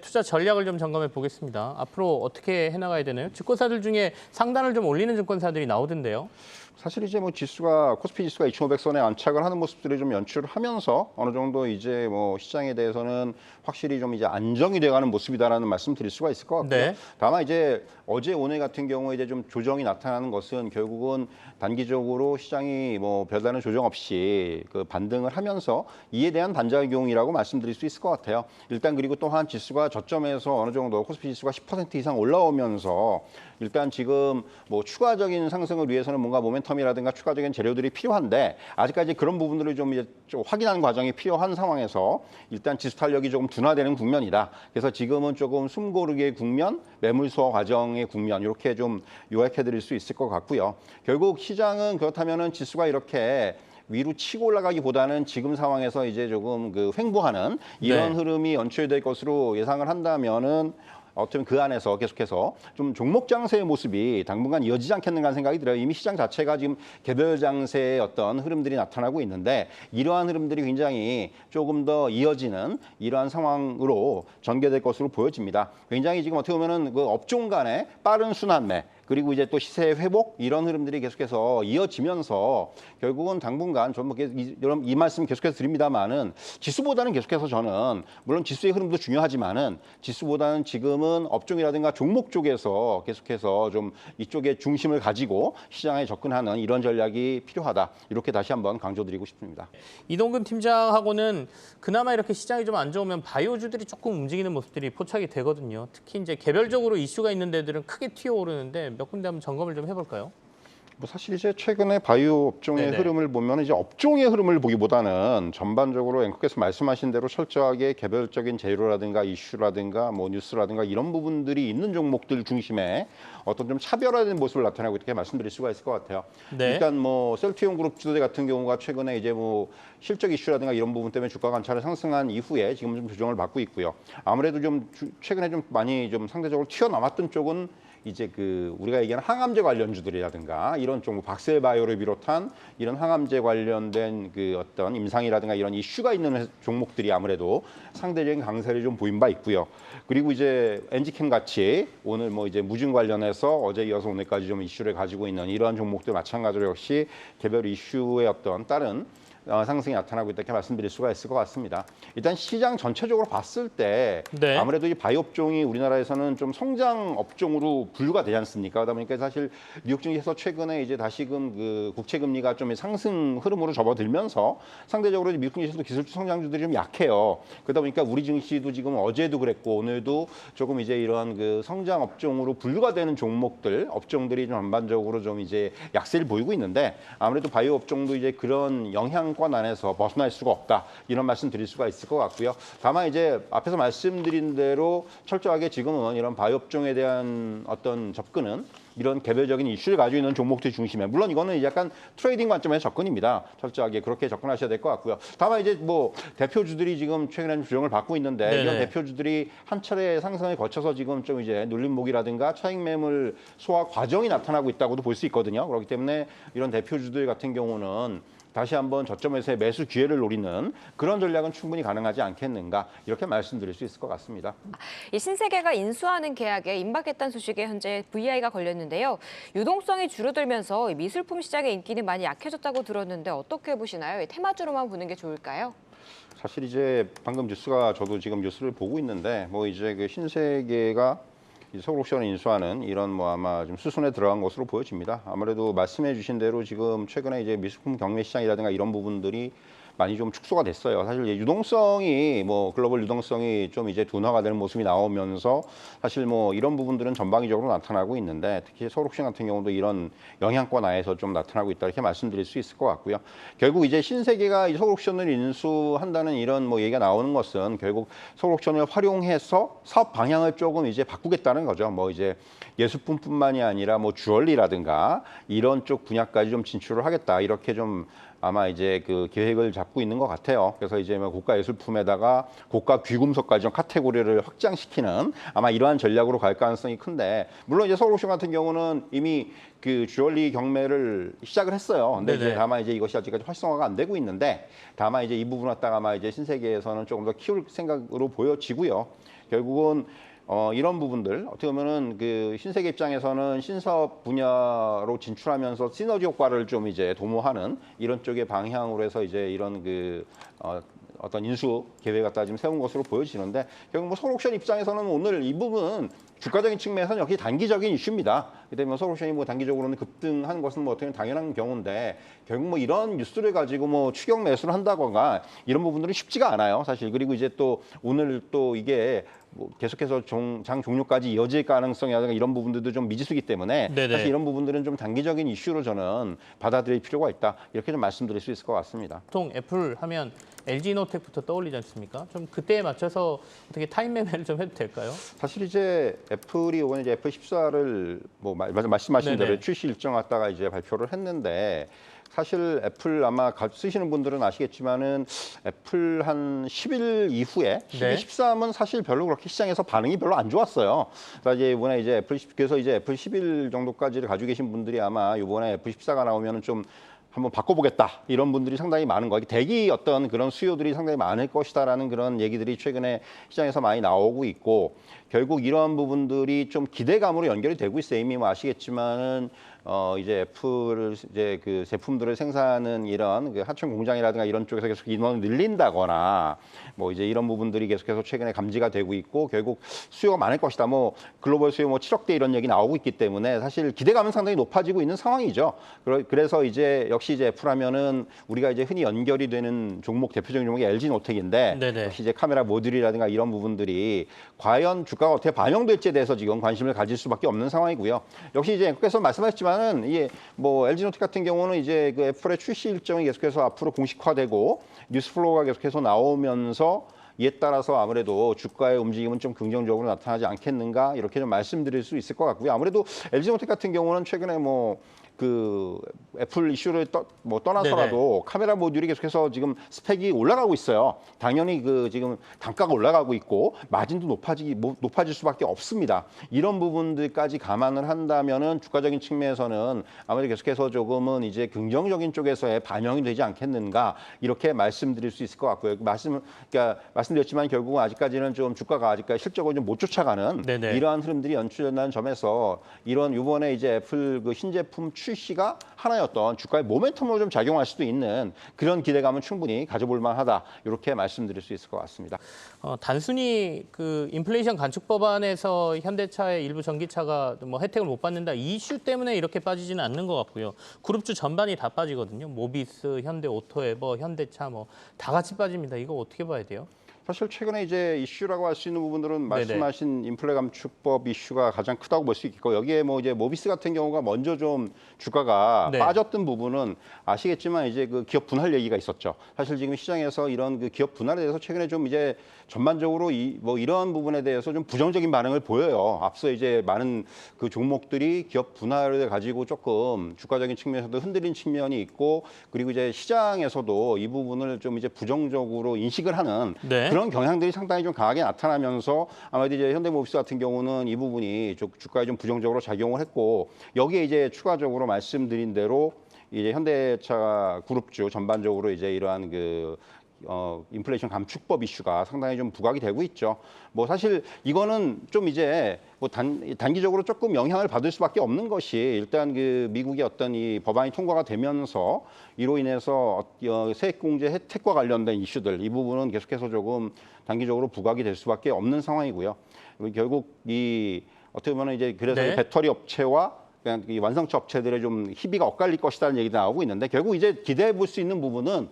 투자 전략을 좀 점검해 보겠습니다. 앞으로 어떻게 해나가야 되나요? 증권사들 중에 상단을 좀 올리는 증권사들이 나오던데요. 사실 이제 뭐 지수가 코스피 지수가 2,500선에 안착을 하는 모습들이 좀 연출을 하면서 어느 정도 이제 뭐 시장에 대해서는 확실히 좀 이제 안정이 돼가는 모습이다라는 말씀 드릴 수가 있을 것 같고요. 네. 다만 이제 어제 오늘 같은 경우에 이제 좀 조정이 나타나는 것은 결국은 단기적으로 시장이 뭐 별다른 조정 없이 그 반등을 하면서 이에 대한 반작용이라고 말씀드릴 수 있을 것 같아요. 일단 그리고 또한 지수가 저점에서 어느 정도 코스피 지수가 10% 이상 올라오면서 일단 지금 뭐 추가적인 상승을 위해서는 뭔가 모멘텀이라든가 추가적인 재료들이 필요한데 아직까지 그런 부분들을 좀 이제 좀 확인하는 과정이 필요한 상황에서 일단 지수 탄력이 조금 둔화되는 국면이다. 그래서 지금은 조금 숨고르기의 국면, 매물 수호 과정의 국면 이렇게 좀 요약해드릴 수 있을 것 같고요. 결국 시장은 그렇다면은 지수가 이렇게 위로 치고 올라가기보다는 지금 상황에서 이제 조금 그 횡보하는 이런 네. 흐름이 연출될 것으로 예상을 한다면은 어쩌면 그 안에서 계속해서 좀 종목 장세의 모습이 당분간 이어지지 않겠는가 하는 생각이 들어요. 이미 시장 자체가 지금 개별 장세의 어떤 흐름들이 나타나고 있는데 이러한 흐름들이 굉장히 조금 더 이어지는 이러한 상황으로 전개될 것으로 보여집니다. 굉장히 지금 어떻게 보면은 그 업종 간의 빠른 순환매 그리고 이제 또 시세 회복 이런 흐름들이 계속해서 이어지면서 결국은 당분간 좀 이 말씀 계속해서 드립니다만은 지수보다는 계속해서 저는 물론 지수의 흐름도 중요하지만은 지수보다는 지금은 업종이라든가 종목 쪽에서 계속해서 좀 이쪽에 중심을 가지고 시장에 접근하는 이런 전략이 필요하다. 이렇게 다시 한번 강조드리고 싶습니다. 이동근 팀장하고는 그나마 이렇게 시장이 좀 안 좋으면 바이오주들이 조금 움직이는 모습들이 포착이 되거든요. 특히 이제 개별적으로 이슈가 있는 데들은 크게 튀어오르는데 몇 군데 한번 점검을 좀 해볼까요? 뭐 사실 이제 최근에 바이오 업종의 네네. 흐름을 보면 이제 업종의 흐름을 보기보다는 전반적으로 앵커께서 말씀하신 대로 철저하게 개별적인 재료라든가 이슈라든가 뭐 뉴스라든가 이런 부분들이 있는 종목들 중심에 어떤 좀 차별화된 모습을 나타내고 이렇게 말씀드릴 수가 있을 것 같아요. 네. 일단 뭐 셀트리온 그룹 주도제 같은 경우가 최근에 이제 뭐 실적 이슈라든가 이런 부분 때문에 주가 관찰을 상승한 이후에 지금 좀 조정을 받고 있고요. 아무래도 좀 최근에 좀 많이 좀 상대적으로 튀어나왔던 쪽은 이제 그 우리가 얘기하는 항암제 관련주들이라든가 이런 쪽 박셀바이오를 비롯한 이런 항암제 관련된 그 어떤 임상이라든가 이런 이슈가 있는 종목들이 아무래도 상대적인 강세를 좀 보인 바 있고요. 그리고 이제 엔지캠 같이 오늘 뭐 이제 무증 관련해서 어제 이어서 오늘까지 좀 이슈를 가지고 있는 이러한 종목들 마찬가지로 역시 개별 이슈의 어떤 다른 상승이 나타나고 있다 이렇게 말씀드릴 수가 있을 것 같습니다. 일단 시장 전체적으로 봤을 때 네. 아무래도 이 바이오 업종이 우리나라에서는 좀 성장 업종으로 분류가 되지 않습니까? 그러다 보니까 사실 뉴욕 증시에서 최근에 이제 다시금 그 국채 금리가 좀 상승 흐름으로 접어들면서 상대적으로 미국 증시에서도 기술주 성장주들이 좀 약해요. 그러다 보니까 우리 증시도 지금 어제도 그랬고 오늘도 조금 이제 이런 그 성장 업종으로 분류가 되는 종목들 업종들이 좀 전반적으로 좀 이제 약세를 보이고 있는데 아무래도 바이오 업종도 이제 그런 영향 권 안에서 벗어날 수가 없다. 이런 말씀 드릴 수가 있을 것 같고요. 다만 이제 앞에서 말씀드린 대로 철저하게 지금은 이런 바이오 업종에 대한 어떤 접근은 이런 개별적인 이슈를 가지고 있는 종목들 중심에 물론 이거는 약간 트레이딩 관점에서 접근입니다. 철저하게 그렇게 접근하셔야 될 것 같고요. 다만 이제 뭐 대표주들이 지금 최근에 조정을 받고 있는데 네네. 이런 대표주들이 한 차례 상승을 거쳐서 지금 좀 이제 눌림목이라든가 차익 매물 소화 과정이 나타나고 있다고도 볼 수 있거든요. 그렇기 때문에 이런 대표주들 같은 경우는 다시 한번 저점에서의 매수 기회를 노리는 그런 전략은 충분히 가능하지 않겠는가 이렇게 말씀드릴 수 있을 것 같습니다. 이 신세계가 인수하는 계약에 임박했다는 소식에 현재 VI가 걸렸는데요. 유동성이 줄어들면서 미술품 시장의 인기는 많이 약해졌다고 들었는데 어떻게 보시나요? 테마주로만 보는 게 좋을까요? 사실 이제 방금 뉴스가 저도 지금 뉴스를 보고 있는데 뭐 이제 그 신세계가 서울옥션을 인수하는 이런 뭐 아마 좀 수순에 들어간 것으로 보여집니다. 아무래도 말씀해 주신 대로 지금 최근에 이제 미술품 경매 시장이라든가 이런 부분들이 많이 좀 축소가 됐어요. 사실 유동성이 뭐 글로벌 유동성이 좀 이제 둔화가 되는 모습이 나오면서 사실 뭐 이런 부분들은 전방위적으로 나타나고 있는데 특히 서울옥션 같은 경우도 이런 영향권 하에서 좀 나타나고 있다 이렇게 말씀드릴 수 있을 것 같고요. 결국 이제 신세계가 서울옥션을 인수한다는 이런 뭐 얘기가 나오는 것은 결국 서울옥션을 활용해서 사업 방향을 조금 이제 바꾸겠다는 거죠. 뭐 이제 예술품뿐만이 아니라 뭐 주얼리라든가 이런 쪽 분야까지 좀 진출을 하겠다 이렇게 좀 아마 이제 그 계획을 잡고 있는 것 같아요. 그래서 이제 뭐 고가 예술품에다가 고가 귀금속까지 좀 카테고리를 확장시키는 아마 이러한 전략으로 갈 가능성이 큰데 물론 이제 서울옥션 같은 경우는 이미 그 주얼리 경매를 시작을 했어요. 근데 이제 다만 이제 이것이 아직까지 활성화가 안 되고 있는데 다만 이제 이 부분 갖다가 아마 이제 신세계에서는 조금 더 키울 생각으로 보여지고요. 결국은 이런 부분들 어떻게 보면은 그 신세계 입장에서는 신사업 분야로 진출하면서 시너지 효과를 좀 이제 도모하는 이런 쪽의 방향으로 해서 이제 이런 어떤 인수 계획 갖다 지금 세운 것으로 보여지는데 결국 뭐 서울옥션 입장에서는 오늘 이 부분은 주가적인 측면에서는 역시 단기적인 이슈입니다. 그렇기 때문에 서울옥션이 뭐 단기적으로는 급등한 것은 뭐 어떻게 당연한 경우인데 결국 뭐 이런 뉴스를 가지고 뭐 추격 매수를 한다거나 이런 부분들은 쉽지가 않아요, 사실. 그리고 이제 또 오늘 또 이게 뭐 계속해서 장 종료까지 이어질 가능성이라든가 이런 부분들도 좀 미지수기 때문에 네네. 사실 이런 부분들은 좀 단기적인 이슈로 저는 받아들일 필요가 있다, 이렇게 좀 말씀드릴 수 있을 것 같습니다. 보통 애플 하면 LG노텍부터 떠올리지 않습니까? 좀 그때에 맞춰서 어떻게 타임 매매를 좀 해도 될까요? 사실 이제 애플이 이번에 이제 애플 14를 뭐 말씀하신 네네. 대로 출시 일정 갖다가 이제 발표를 했는데 사실 애플 아마 쓰시는 분들은 아시겠지만은 애플 한 10일 이후에 12, 네. 13은 사실 별로 그렇게 시장에서 반응이 별로 안 좋았어요. 그래서 이제 이번에 이제 그래서 이제 애플 11 정도까지를 가지고 계신 분들이 아마 이번에 애플 14가 나오면은 좀 한번 바꿔보겠다 이런 분들이 상당히 많은 거예요. 대기 어떤 그런 수요들이 상당히 많을 것이다라는 그런 얘기들이 최근에 시장에서 많이 나오고 있고 결국 이런 부분들이 좀 기대감으로 연결이 되고 있어요. 이미 뭐 아시겠지만은 이제 애플 이제 그 제품들을 생산하는 이런 그 하청 공장이라든가 이런 쪽에서 계속 인원을 늘린다거나 뭐 이제 이런 부분들이 계속해서 최근에 감지가 되고 있고 결국 수요가 많을 것이다. 뭐 글로벌 수요 뭐 7억 대 이런 얘기 나오고 있기 때문에 사실 기대감은 상당히 높아지고 있는 상황이죠. 그래서 이제 역시 이제 애플 하면은 우리가 이제 흔히 연결이 되는 종목 대표적인 종목이 LG 노텍인데 네네. 역시 이제 카메라 모듈이라든가 이런 부분들이 과연 주가가 어떻게 반영될지에 대해서 지금 관심을 가질 수밖에 없는 상황이고요. 역시 이제 앵커께서 말씀하셨지만은 이게 뭐 LG 노텍 같은 경우는 이제 그 애플의 출시 일정이 계속해서 앞으로 공식화되고 뉴스 플로우가 계속해서 나오면서 이에 따라서 아무래도 주가의 움직임은 좀 긍정적으로 나타나지 않겠는가 이렇게 좀 말씀드릴 수 있을 것 같고요. 아무래도 LG 노텍 같은 경우는 최근에 뭐 그 애플 이슈를 떠나서라도 네네. 카메라 모듈이 계속해서 지금 스펙이 올라가고 있어요. 당연히 그 지금 단가가 올라가고 있고 마진도 높아질 수밖에 없습니다. 이런 부분들까지 감안을 한다면은 주가적인 측면에서는 아무래도 계속해서 조금은 이제 긍정적인 쪽에서의 반영이 되지 않겠는가 이렇게 말씀드릴 수 있을 것 같고요. 그러니까 말씀드렸지만 결국은 아직까지는 좀 주가가 아직까지 실적으로 좀 못 쫓아가는 네네. 이러한 흐름들이 연출된다는 점에서 이런 이번에 이제 애플 그 신제품 출시가 하나의 어떤 주가의 모멘텀으로 좀 작용할 수도 있는 그런 기대감은 충분히 가져볼 만하다 이렇게 말씀드릴 수 있을 것 같습니다. 단순히 그 인플레이션 간축 법안에서 현대차의 일부 전기차가 뭐 혜택을 못 받는다 이 이슈 때문에 이렇게 빠지지는 않는 것 같고요. 그룹주 전반이 다 빠지거든요. 모비스, 현대 오토에버, 현대차 뭐 다 같이 빠집니다. 이거 어떻게 봐야 돼요? 사실 최근에 이제 이슈라고 할 수 있는 부분들은 네네. 말씀하신 인플레 감축법 이슈가 가장 크다고 볼 수 있고 여기에 뭐 이제 모비스 같은 경우가 먼저 좀 주가가 네. 빠졌던 부분은 아시겠지만 이제 그 기업 분할 얘기가 있었죠. 사실 지금 시장에서 이런 그 기업 분할에 대해서 최근에 좀 이제 전반적으로 뭐 이런 부분에 대해서 좀 부정적인 반응을 보여요. 앞서 이제 많은 그 종목들이 기업 분할을 가지고 조금 주가적인 측면에서도 흔들린 측면이 있고 그리고 이제 시장에서도 이 부분을 좀 이제 부정적으로 인식을 하는 네. 그런 경향들이 상당히 좀 강하게 나타나면서 아무래도 이제 현대모비스 같은 경우는 이 부분이 주가에 좀 부정적으로 작용을 했고 여기에 이제 추가적으로 말씀드린 대로 이제 현대차 그룹주 전반적으로 이제 이러한 인플레이션 감축법 이슈가 상당히 좀 부각이 되고 있죠. 뭐 사실 이거는 좀 이제 뭐 단기적으로 조금 영향을 받을 수밖에 없는 것이 일단 그 미국의 어떤 이 법안이 통과가 되면서 이로 인해서 세액공제 혜택과 관련된 이슈들 이 부분은 계속해서 조금 단기적으로 부각이 될 수밖에 없는 상황이고요. 결국 어떻게 보면 이제 그래서 네. 배터리 업체와 그냥 이 완성차 업체들의 좀 희비가 엇갈릴 것이라는 얘기도 나오고 있는데 결국 이제 기대해 볼 수 있는 부분은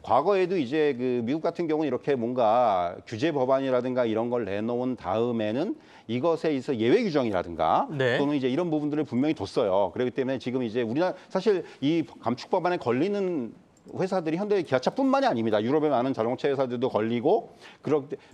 과거에도 이제 그 미국 같은 경우는 이렇게 뭔가 규제 법안이라든가 이런 걸 내놓은 다음에는 이것에 있어 예외 규정이라든가 네. 또는 이제 이런 부분들을 분명히 뒀어요. 그렇기 때문에 지금 이제 우리나라 사실 이 감축 법안에 걸리는 회사들이 현대 기아차뿐만이 아닙니다. 유럽의 많은 자동차 회사들도 걸리고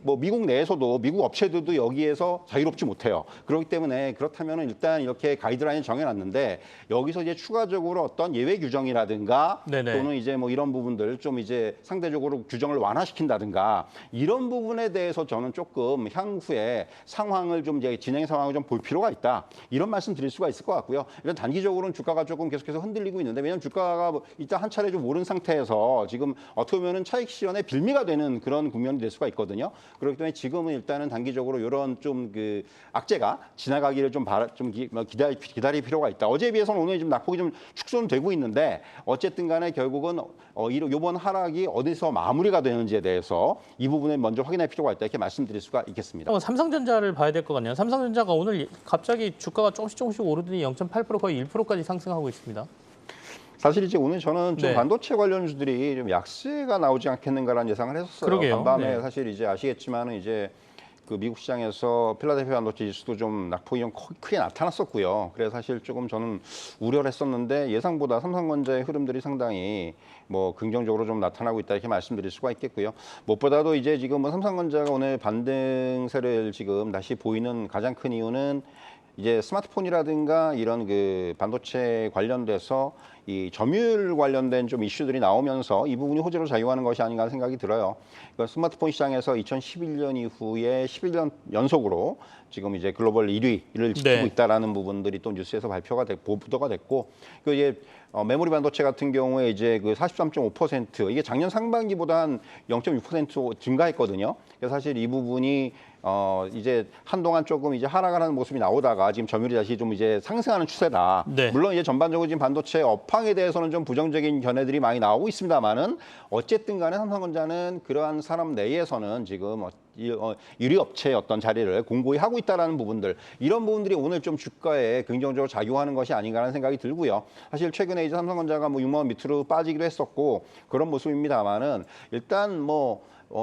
뭐 미국 내에서도 미국 업체들도 여기에서 자유롭지 못해요. 그렇기 때문에 그렇다면 일단 이렇게 가이드라인을 정해놨는데 여기서 이제 추가적으로 어떤 예외 규정이라든가 네네. 또는 이제 뭐 이런 부분들 좀 이제 상대적으로 규정을 완화시킨다든가 이런 부분에 대해서 저는 조금 향후에 상황을 좀 이제 진행 상황을 좀 볼 필요가 있다. 이런 말씀 드릴 수가 있을 것 같고요. 이런 단기적으로는 주가가 조금 계속해서 흔들리고 있는데 왜냐하면 주가가 일단 한 차례 좀 오른 상태 상태에서 지금 어떻게 보면은 차익 실현의 빌미가 되는 그런 국면이 될 수가 있거든요. 그렇기 때문에 지금은 일단은 단기적으로 이런 좀 그 악재가 지나가기를 좀 기다릴 필요가 있다. 어제에 비해서는 오늘 좀 낙폭이 좀 축소는 되고 있는데 어쨌든 간에 결국은 이번 하락이 어디서 마무리가 되는지에 대해서 이 부분을 먼저 확인할 필요가 있다. 이렇게 말씀드릴 수가 있겠습니다. 삼성전자를 봐야 될 것 같네요. 삼성전자가 오늘 갑자기 주가가 조금씩 오르더니 0.8% 거의 1%까지 상승하고 있습니다. 사실 이제 오늘 저는 좀 네. 반도체 관련주들이 좀 약세가 나오지 않겠는가라는 예상을 했었어요. 그러게요. 간밤에 네. 사실 이제 아시겠지만은 이제 그 미국 시장에서 필라델피아 반도체 지수도 좀 낙폭이 좀 크게 나타났었고요. 그래서 사실 조금 저는 우려를 했었는데 예상보다 삼성전자의 흐름들이 상당히 뭐 긍정적으로 좀 나타나고 있다 이렇게 말씀드릴 수가 있겠고요. 무엇보다도 이제 지금 뭐 삼성전자가 오늘 반등세를 지금 다시 보이는 가장 큰 이유는 이제 스마트폰이라든가 이런 그 반도체 관련돼서 이 점유율 관련된 좀 이슈들이 나오면서 이 부분이 호재로 작용하는 것이 아닌가 생각이 들어요. 그러니까 스마트폰 시장에서 2011년 이후에 11년 연속으로 지금 이제 글로벌 1위를 지키고 네. 있다라는 부분들이 또 뉴스에서 발표가 됐고 보도가 됐고 그 이제 메모리 반도체 같은 경우에 이제 그 43.5% 이게 작년 상반기보다 한 0.6% 증가했거든요. 그래서 사실 이 부분이 이제 한동안 조금 이제 하락하는 모습이 나오다가 지금 점유율이 다시 좀 이제 상승하는 추세다. 네. 물론 이제 전반적으로 지금 반도체 업황에 대해서는 좀 부정적인 견해들이 많이 나오고 있습니다만은 어쨌든 간에 삼성전자는 그러한 산업 내에서는 지금 유리 업체의 어떤 자리를 공고히 하고 있다라는 부분들 이런 부분들이 오늘 좀 주가에 긍정적으로 작용하는 것이 아닌가라는 생각이 들고요. 사실 최근에 이제 삼성전자가 뭐 6만 원 밑으로 빠지기도 했었고 그런 모습입니다만은 일단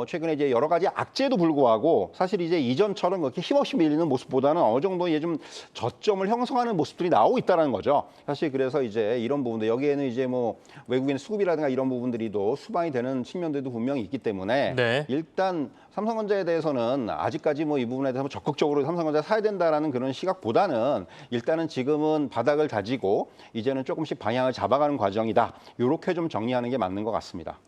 최근에 이제 여러 가지 악재도 불구하고 사실 이제 이전처럼 그렇게 힘없이 밀리는 모습보다는 어느 정도 이제 좀 저점을 형성하는 모습들이 나오고 있다는 거죠. 사실 그래서 이제 이런 부분들 여기에는 이제 뭐 외국인 수급이라든가 이런 부분들이 또 수반이 되는 측면들도 분명히 있기 때문에 네. 일단 삼성전자에 대해서는 아직까지 뭐 이 부분에 대해서 적극적으로 삼성전자 사야 된다라는 그런 시각보다는 일단은 지금은 바닥을 다지고 이제는 조금씩 방향을 잡아가는 과정이다. 이렇게 좀 정리하는 게 맞는 것 같습니다.